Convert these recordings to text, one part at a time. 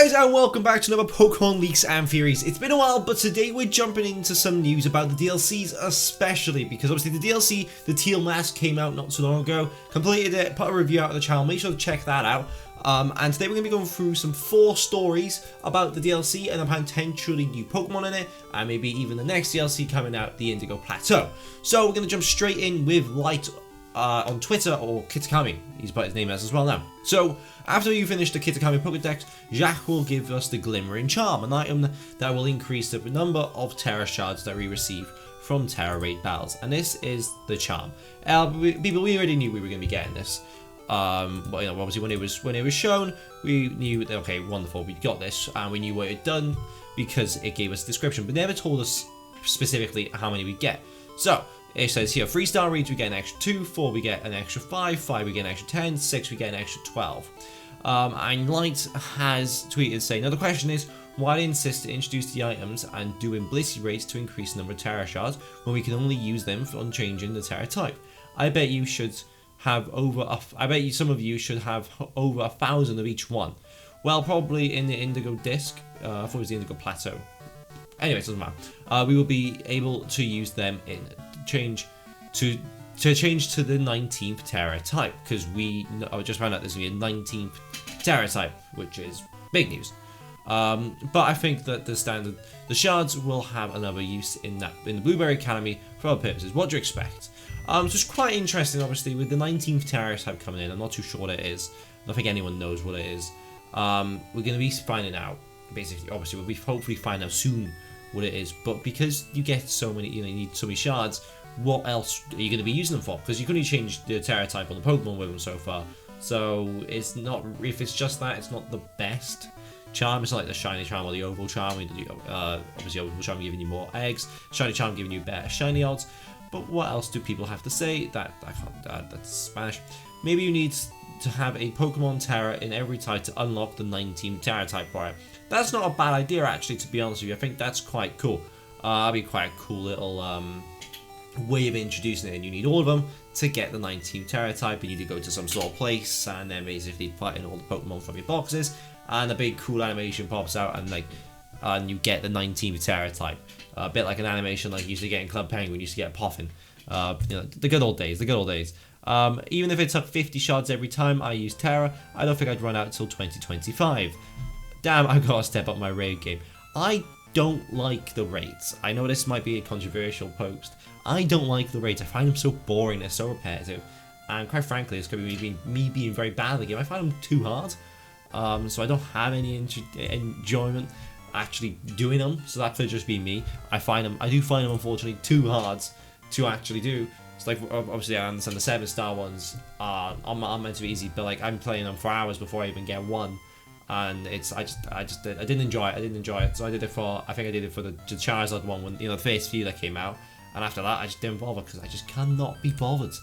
guys, and welcome back to another Pokemon Leaks and Theories. It's been a while, but today we're jumping into some news about the DLCs especially, because obviously the DLC, the Teal Mask, came out not too long ago. Completed it, put a review out on the channel, make sure to check that out. And today we're going to be going through some 4 stories about the DLC and about potentially new Pokemon in it, and maybe even the next DLC coming out, the Indigo Plateau. So we're going to jump straight in with Light on Twitter, or Kitakami, he's put his name as well now. So, after you finish the Kitakami Pokédex, Jacques will give us the Glimmering Charm, an item that will increase the number of Terra Shards that we receive from Terra Raid battles, and this is the charm. We already knew we were going to be getting this, but you know, obviously when it was shown, we knew that, okay, wonderful, we got this, and we knew what it had done because it gave us a description, but never told us specifically how many we get. So, it says here, 3-star reads we get an extra 2, 4 we get an extra 5, 5 we get an extra 10, 6 we get an extra 12. And Light has tweeted saying, now the question is, why insist to introduce the items and doing Blissey rates to increase the number of Terra Shards when we can only use them on changing the Terra type? I bet you some of you should have over 1,000 of each one. Well, probably in the Indigo Disc, I thought it was the Indigo Plateau. Anyway, it doesn't matter. We will be able to use them in change to the 19th Terra type, because I just found out there's going to be a 19th Terra type, which is big news. But I think that the shards will have another use in the Blueberry Academy for other purposes. What do you expect? So it's quite interesting, obviously, with the 19th Terra type coming in. I'm not too sure what it is. I don't think anyone knows what it is. We're going to be finding out, basically. Obviously, we'll be hopefully find out soon what it is, but because you get so many, you need so many shards, what else are you going to be using them for? Because you can only change the Terra type on the Pokemon with them so far, so it's not, if it's just that, it's not the best charm. It's not like the Shiny Charm or the Oval Charm. Obviously Oval Charm giving you more eggs, Shiny Charm giving you better shiny odds, but what else do people have to say? That's Spanish. Maybe you need to have a Pokemon Terra in every type to unlock the 19th Terra type for it. That's not a bad idea, actually, to be honest with you. I think that's quite cool. That'd be quite a cool little way of introducing it, and you need all of them to get the 19th Terra type. You need to go to some sort of place and then basically put in all the Pokemon from your boxes, and a big cool animation pops out, and you get the 19th Terra type. A bit like an animation like you used to get in Club Penguin, you used to get Poffin. The good old days, even if it took 50 shards every time I used Terra, I don't think I'd run out until 2025. Damn, I've got to step up my raid game. I don't like the raids. I know this might be a controversial post. I don't like the raids. I find them so boring, they're so repetitive. And quite frankly, it's going to be me being very bad at the game. I find them too hard. So I don't have any enjoyment actually doing them. So that could just be me. I do find them unfortunately too hard to actually do. It's like, obviously I understand the 7-star ones are meant to be easy, but like I'm playing them for hours before I even get one. And I didn't enjoy it. So I think I did it for the Charizard one, when the first few that came out, and after that I just didn't bother because I just cannot be bothered.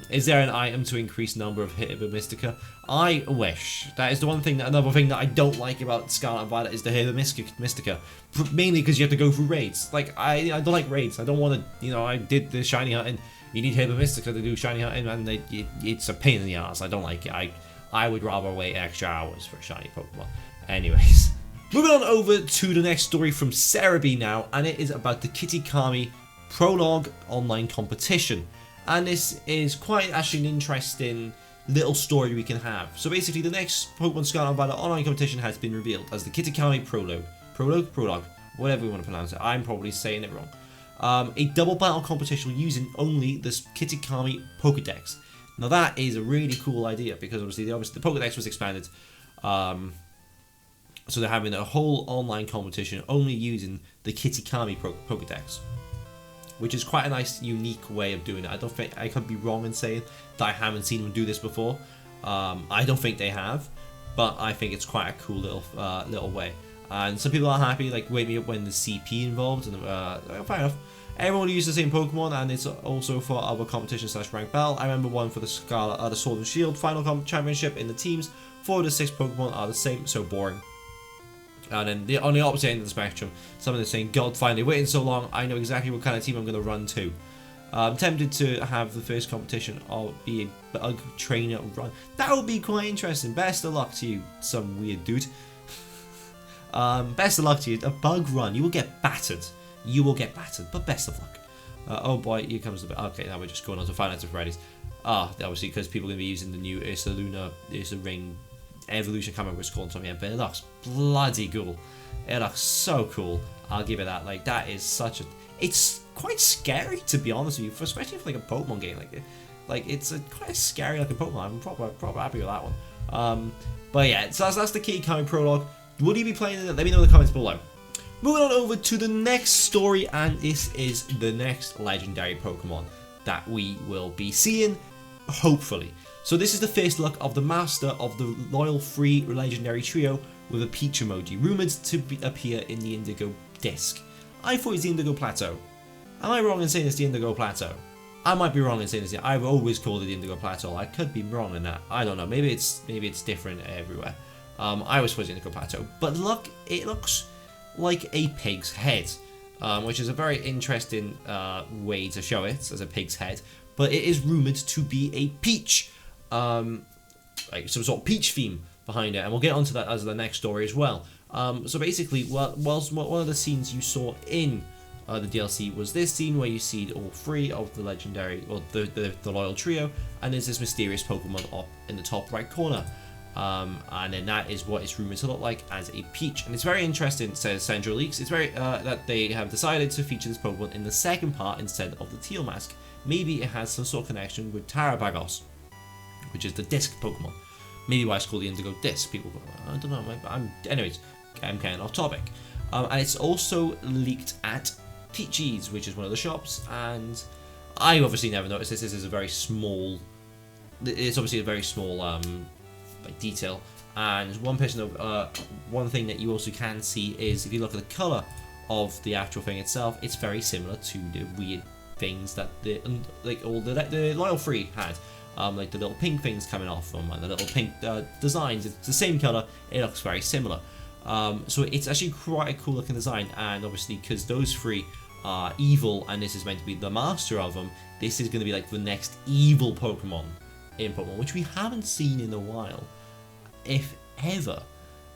Is there an item to increase number of Hither Mystica? I wish. That is the one thing. Another thing that I don't like about Scarlet and Violet is the Hither Mystica, mainly because you have to go through raids. Like I don't like raids. I don't want to. I did the shiny hunting. You need Hither Mystica to do shiny hunting, and it's a pain in the ass. I don't like it. I would rather wait extra hours for a shiny Pokemon. Anyways, moving on over to the next story from Cerebi now, and it is about the Kitakami Prologue online competition. And this is quite actually an interesting little story we can have. So basically, the next Pokemon Scarlet and Violet online competition has been revealed as the Kitakami Prologue, whatever you want to pronounce it. I'm probably saying it wrong. A double battle competition using only this Kitakami Pokédex. Now that is a really cool idea, because obviously the Pokédex was expanded, so they're having a whole online competition only using the Kitakami Pokédex, which is quite a nice, unique way of doing it. I don't think I could be wrong in saying that I haven't seen them do this before. I don't think they have, but I think it's quite a cool little way. And some people are happy, like wake me up when the CP involved, and fair enough. Everyone will use the same Pokemon, and it's also for other competitions / rank battle. I remember one for the the Sword and Shield Final Championship in the teams. 4 of the 6 Pokemon are the same, so boring. And then on the opposite end of the spectrum, someone is saying, God, finally waiting so long, I know exactly what kind of team I'm going to run to. I'm tempted to have the first competition or be a trainer run. That would be quite interesting. Best of luck to you, some weird dude. Best of luck to you. A bug run. You will get battered. You will get battered, but best of luck. Oh boy, here comes the bit. Okay, now we're just going on to Five Nights at Freddy's. Obviously, because people are going to be using the new Ursa Ring Evolution. I can't remember what it's called on top of my head, but it looks bloody cool. It looks so cool. I'll give it that. Like, that is such a... It's quite scary, to be honest with you, especially for like a Pokemon game. Like it's quite scary like a Pokemon. I'm proper happy with that one. But yeah, so that's the Kid Icarus prologue. Will you be playing it? Let me know in the comments below. Moving on over to the next story, and this is the next legendary Pokemon that we will be seeing, hopefully. So this is the first look of the master of the Loyal Free legendary trio with a peach emoji, rumoured to appear in the Indigo Disc. I thought it was the Indigo Plateau. Am I wrong in saying it's the Indigo Plateau? I might be wrong in saying this. I've always called it the Indigo Plateau. I could be wrong in that. I don't know. Maybe it's different everywhere. I always thought it was the Indigo Plateau. But look, it looks like a pig's head, which is a very interesting way to show it as a pig's head. But it is rumoured to be a peach, like some sort of peach theme behind it, and we'll get onto that as the next story as well. So basically, whilst one of the scenes you saw in the DLC was this scene where you see all three of the legendary, or the Loyal Trio, and there's this mysterious Pokemon up in the top right corner. And then that is what it's rumoured to look like as a peach. And it's very interesting, says Central Leaks, it's very that they have decided to feature this Pokemon in the second part instead of the Teal Mask. Maybe it has some sort of connection with Terabagos, which is the disc Pokemon. Maybe why it's called the Indigo Disc. People go, I don't know, anyways, I'm kind of off topic. And it's also leaked at Teachies, which is one of the shops, and I obviously never noticed this. This is a very small, it's obviously a very small like detail. And one thing that you also can see is if you look at the colour of the actual thing itself, it's very similar to the weird things that the Loyal Free had. Like the little pink things coming off them and the little pink designs. It's the same colour, it looks very similar. So it's actually quite a cool looking design, and obviously because those three are evil and this is meant to be the master of them, this is going to be like the next evil Pokemon in Pokemon, which we haven't seen in a while, if ever.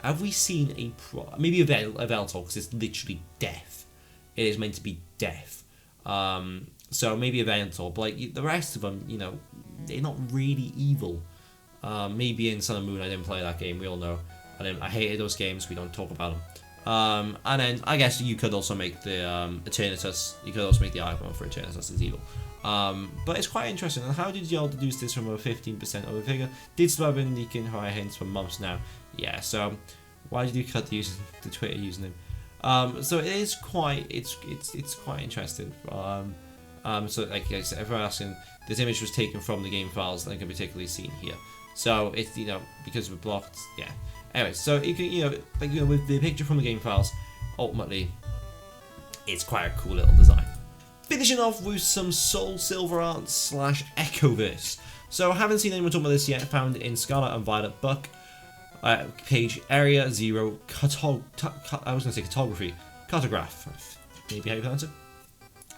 Have we seen maybe a Veltor, because it's literally death. It is meant to be death. So maybe a Veltor, but like the rest of them, you know, they're not really evil. Maybe in Sun and Moon, I didn't play that game, we all know. I hated those games, we don't talk about them. And then I guess you could also make the Eternatus, you could also make the Arcanine for Eternatus as evil. But it's quite interesting. And how did y'all deduce this from a 15% of a figure? Did have been leaking her hints for months now. Yeah, so why did you cut the Twitter username? So it is quite, it's quite interesting. So like I said, if we're asking, this image was taken from the game files and can be particularly seen here. So it's, you know, because we're blocked, yeah. Anyway, so you can, with the picture from the game files, ultimately, it's quite a cool little design. Finishing off with some Soul Silver art / Echoverse. So I haven't seen anyone talk about this yet. Found in Scarlet and Violet book, page Area 0, cartography, maybe how you pronounce it.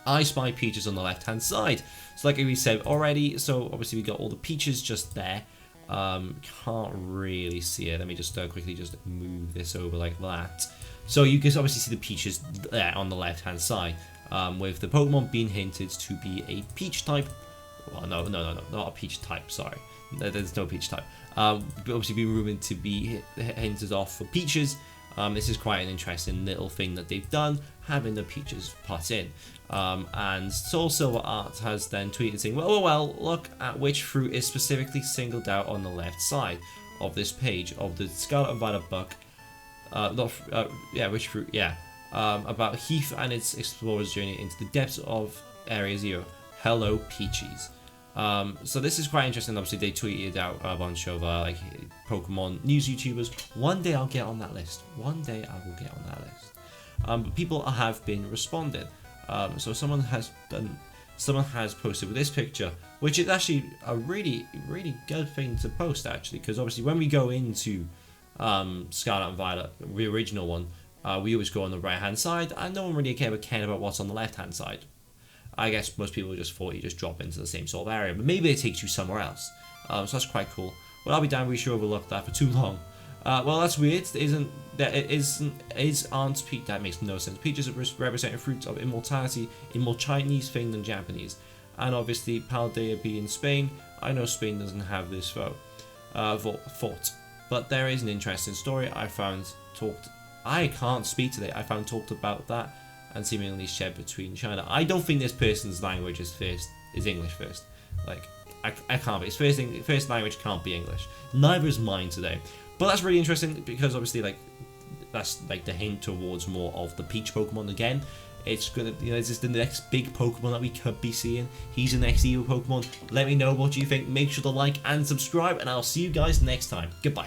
I spy peaches on the left hand side. So like we said already, so obviously we got all the peaches just there. Can't really see it. Let me just quickly just move this over like that. So you can obviously see the peaches there on the left hand side, with the Pokemon being hinted to be a peach type. Well, no, not a peach type, sorry. There's no peach type. Obviously being rumored to be hinted off for peaches. This is quite an interesting little thing that they've done, having the peaches put in. And Soul Silver Art has then tweeted saying, well, look at which fruit is specifically singled out on the left side of this page of the Scarlet and Violet book. Which fruit, yeah. About Heath and its explorer's journey into the depths of Area 0. Hello, Peaches. So this is quite interesting. Obviously, they tweeted out a bunch of like Pokemon news YouTubers. One day I'll get on that list. One day I will get on that list. But people have been responding. So someone has posted with this picture, which is actually a really, really good thing to post actually, because obviously when we go into Scarlet and Violet, the original one, we always go on the right hand side, and no one really cared about what's on the left hand side. I guess most people just thought you just drop into the same sort of area, but maybe it takes you somewhere else. So that's quite cool. Well, I'll be damned, we should overlook that for too long. Well, that's weird. Aren't Peach? That makes no sense. Peaches representing fruits of immortality in more Chinese thing than Japanese, and obviously Paldea being Spain. I know Spain doesn't have this fort, but there is an interesting story I found talked. I can't speak today. I found talked about that and seemingly shared between China. I don't think this person's language is English first. Like I can't be. His first language can't be English. Neither is mine today. But that's really interesting because obviously that's like the hint towards more of the Peach Pokemon again. It's gonna, is this the next big Pokemon that we could be seeing? He's the next evil Pokemon. Let me know what you think. Make sure to like and subscribe, and I'll see you guys next time. Goodbye.